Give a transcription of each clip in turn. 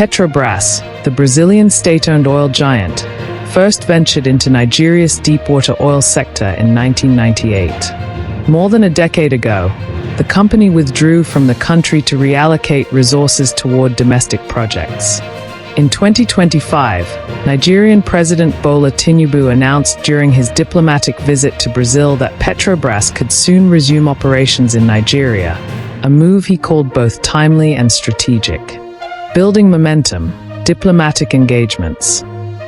Petrobras, the Brazilian state-owned oil giant, first ventured into Nigeria's deepwater oil sector in 1998. More than a decade ago, the company withdrew from the country to reallocate resources toward domestic projects. In 2025, Nigerian President Bola Tinubu announced during his diplomatic visit to Brazil that Petrobras could soon resume operations in Nigeria, a move he called both timely and strategic. Building momentum, diplomatic engagements.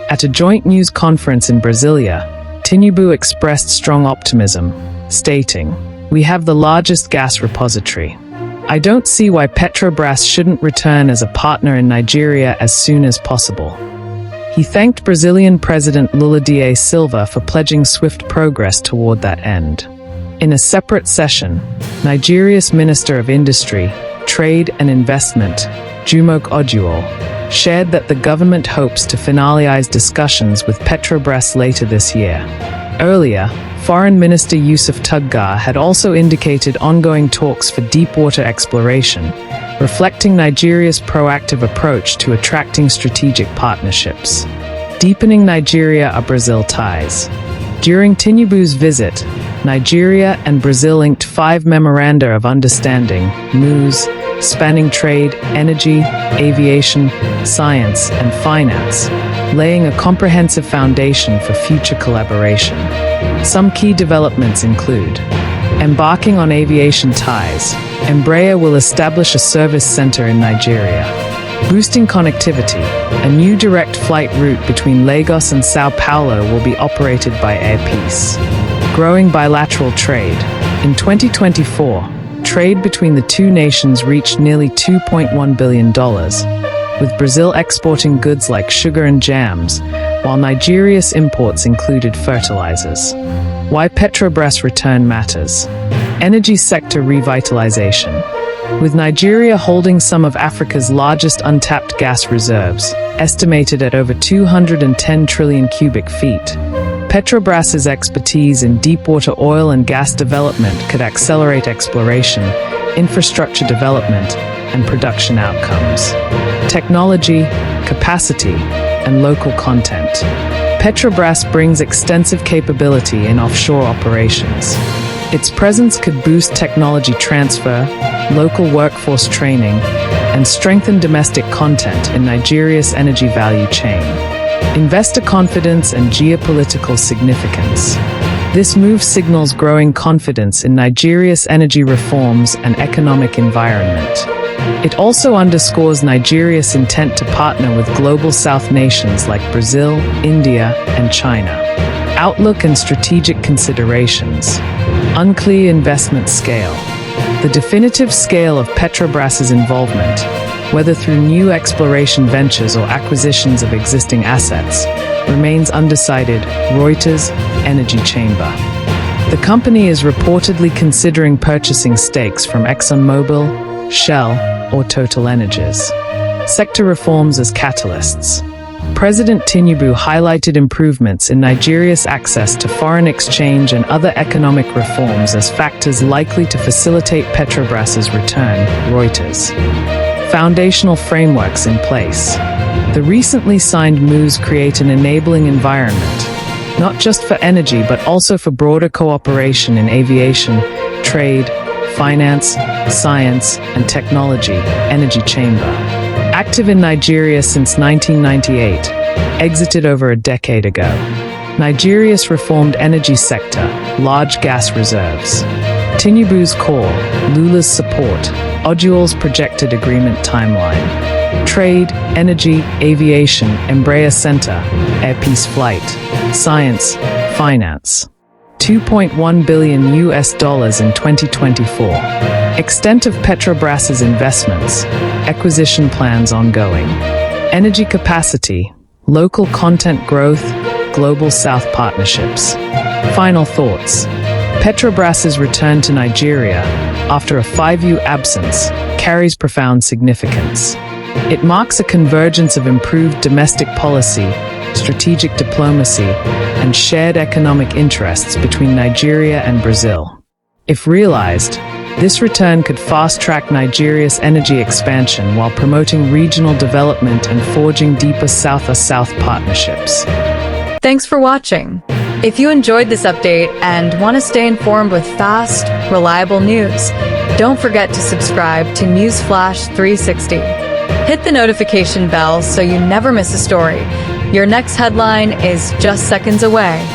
At a joint news conference in Brasilia, Tinubu expressed strong optimism, stating, "We have the largest gas repository. I don't see why Petrobras shouldn't return as a partner in Nigeria as soon as possible." He thanked Brazilian President Lula da Silva for pledging swift progress toward that end. In a separate session, Nigeria's Minister of Industry, Trade and Investment, Jumoke Oduor, shared that the government hopes to finalize discussions with Petrobras later this year. Earlier, Foreign Minister Yusuf Tuggar had also indicated ongoing talks for deepwater exploration, reflecting Nigeria's proactive approach to attracting strategic partnerships. Deepening Nigeria-Brazil ties. During Tinubu's visit, Nigeria and Brazil inked 5 Memoranda of Understanding, MOUs, spanning trade, energy, aviation, science, and finance, laying a comprehensive foundation for future collaboration. Some key developments include embarking on aviation ties. Embraer will establish a service center in Nigeria. Boosting connectivity. A new direct flight route between Lagos and Sao Paulo will be operated by Air Peace. Growing bilateral trade. In 2024, trade between the two nations reached nearly $2.1 billion, with Brazil exporting goods like sugar and jams, while Nigeria's imports included fertilizers. Why Petrobras return matters. Energy sector revitalization. With Nigeria holding some of Africa's largest untapped gas reserves, estimated at over 210 trillion cubic feet, Petrobras's expertise in deepwater oil and gas development could accelerate exploration, infrastructure development, and production outcomes. Technology, capacity, and local content. Petrobras brings extensive capability in offshore operations. Its presence could boost technology transfer, local workforce training, and strengthen domestic content in Nigeria's energy value chain. Investor confidence and geopolitical significance. This move signals growing confidence in Nigeria's energy reforms and economic environment. It also underscores Nigeria's intent to partner with global South nations like Brazil, India, and China. Outlook and strategic considerations. Unclear investment scale. The definitive scale of Petrobras's involvement, whether through new exploration ventures or acquisitions of existing assets, remains undecided. Reuters, Energy Chamber. The company is reportedly considering purchasing stakes from ExxonMobil, Shell, or TotalEnergies. Sector reforms as catalysts. President Tinubu highlighted improvements in Nigeria's access to foreign exchange and other economic reforms as factors likely to facilitate Petrobras's return. Reuters. Foundational frameworks in place. The recently signed MOUs create an enabling environment, not just for energy but also for broader cooperation in aviation, trade, finance, science, and technology. Energy Chamber. Active in Nigeria since 1998, exited over a decade ago. Nigeria's reformed energy sector, large gas reserves. Tinubu's call, Lula's support, Oduor's projected agreement timeline. Trade, energy, aviation, Embraer Center, Air Peace Flight, science, finance. $2.1 billion in 2024. Extent of Petrobras's investments, acquisition plans ongoing. Energy capacity, local content growth, global South partnerships. Final thoughts. Petrobras's return to Nigeria, after a 5-year absence, carries profound significance. It marks a convergence of improved domestic policy, strategic diplomacy, and shared economic interests between Nigeria and Brazil. If realized, This return could fast-track Nigeria's energy expansion while promoting regional development and forging deeper South-to-South partnerships. Thanks for watching. If you enjoyed this update and want to stay informed with fast, reliable news, don't forget to subscribe to Newsflash 360. Hit the notification bell so you never miss a story. Your next headline is just seconds away.